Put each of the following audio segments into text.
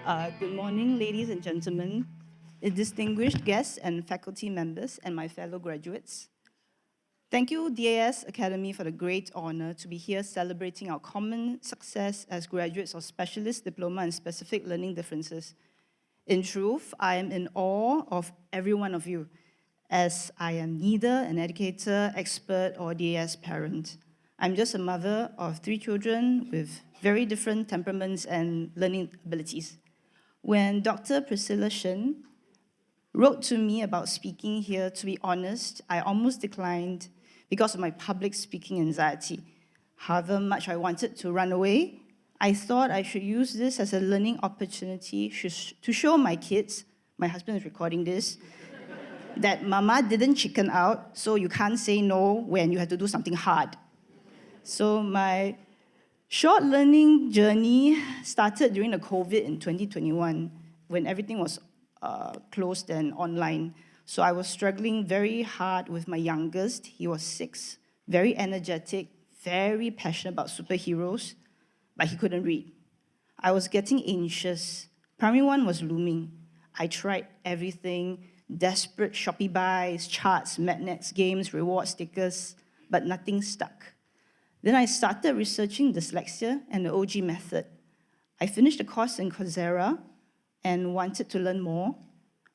Good morning, ladies and gentlemen, distinguished guests and faculty members, and my fellow graduates. Thank you, DAS Academy, for the great honor to be here celebrating our common success as graduates of Specialist Diploma in Specific Learning Differences. In truth, I am in awe of every one of you, as I am neither an educator, expert, or DAS parent. I'm just a mother of 3 children with very different temperaments and learning abilities. When Dr. Priscilla Shen wrote to me about speaking here, to be honest, I almost declined because of my public speaking anxiety. However much I wanted to run away, I thought I should use this as a learning opportunity to show my kids, my husband is recording this, that mama didn't chicken out, so you can't say no when you have to do something hard. So my short learning journey started during the COVID in 2021, when everything was closed and online. So I was struggling very hard with my youngest. He was 6, very energetic, very passionate about superheroes, but he couldn't read. I was getting anxious. Primary 1 was looming. I tried everything, desperate Shopee buys, charts, magnets, games, reward stickers, but nothing stuck. Then I started researching dyslexia and the OG method. I finished a course in Coursera and wanted to learn more,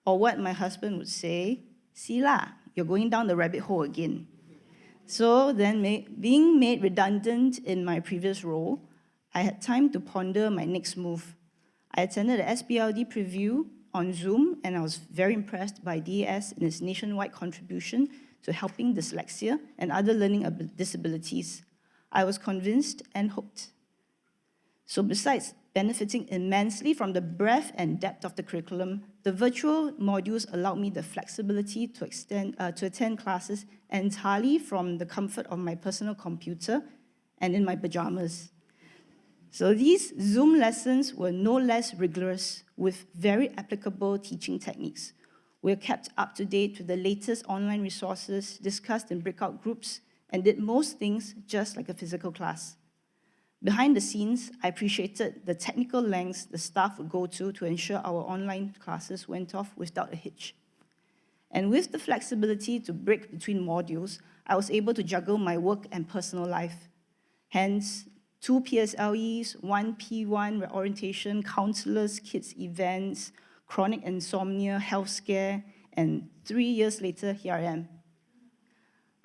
or what my husband would say, "See lah, you're going down the rabbit hole again." So then, being made redundant in my previous role, I had time to ponder my next move. I attended the SBLD preview on Zoom, and I was very impressed by DAS and its nationwide contribution to helping dyslexia and other learning disabilities. I was convinced and hooked. So besides benefiting immensely from the breadth and depth of the curriculum, the virtual modules allowed me the flexibility to attend classes entirely from the comfort of my personal computer and in my pajamas. So these Zoom lessons were no less rigorous, with very applicable teaching techniques. We're kept up to date with the latest online resources, discussed in breakout groups, and did most things just like a physical class. Behind the scenes, I appreciated the technical lengths the staff would go to ensure our online classes went off without a hitch. And with the flexibility to break between modules, I was able to juggle my work and personal life. Hence, 2 PSLEs, 1 P1 orientation, counselors, kids events, chronic insomnia, health scare, and 3 years later, here I am.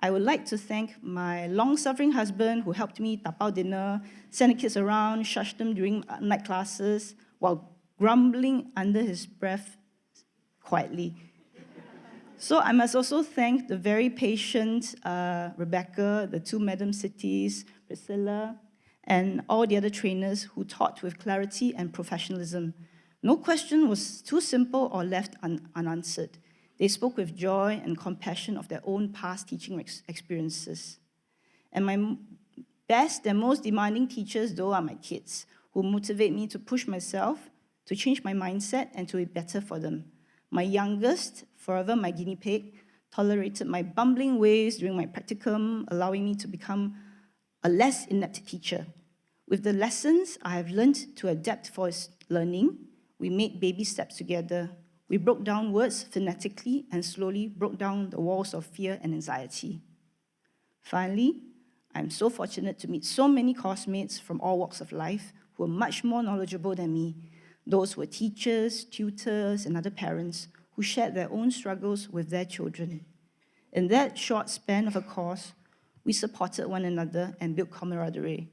I would like to thank my long-suffering husband who helped me tapao dinner, send the kids around, shush them during night classes, while grumbling under his breath quietly. So I must also thank the very patient Rebecca, the 2 Madam Cities, Priscilla, and all the other trainers who taught with clarity and professionalism. No question was too simple or left unanswered. They spoke with joy and compassion of their own past teaching experiences. And my best and most demanding teachers, though, are my kids, who motivate me to push myself, to change my mindset, and to be better for them. My youngest, forever my guinea pig, tolerated my bumbling ways during my practicum, allowing me to become a less inept teacher. With the lessons I have learned to adapt for his learning, we made baby steps together. We broke down words phonetically and slowly broke down the walls of fear and anxiety. Finally, I'm so fortunate to meet so many classmates from all walks of life who are much more knowledgeable than me. Those were teachers, tutors, and other parents who shared their own struggles with their children. In that short span of a course, we supported one another and built camaraderie.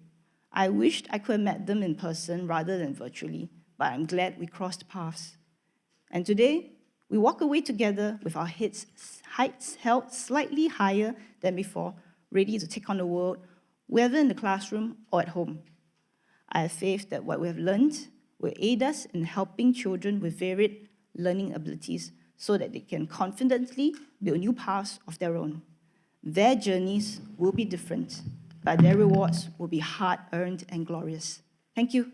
I wished I could have met them in person rather than virtually, but I'm glad we crossed paths. And today, we walk away together with our heights held slightly higher than before, ready to take on the world, whether in the classroom or at home. I have faith that what we have learned will aid us in helping children with varied learning abilities so that they can confidently build new paths of their own. Their journeys will be different, but their rewards will be hard-earned and glorious. Thank you.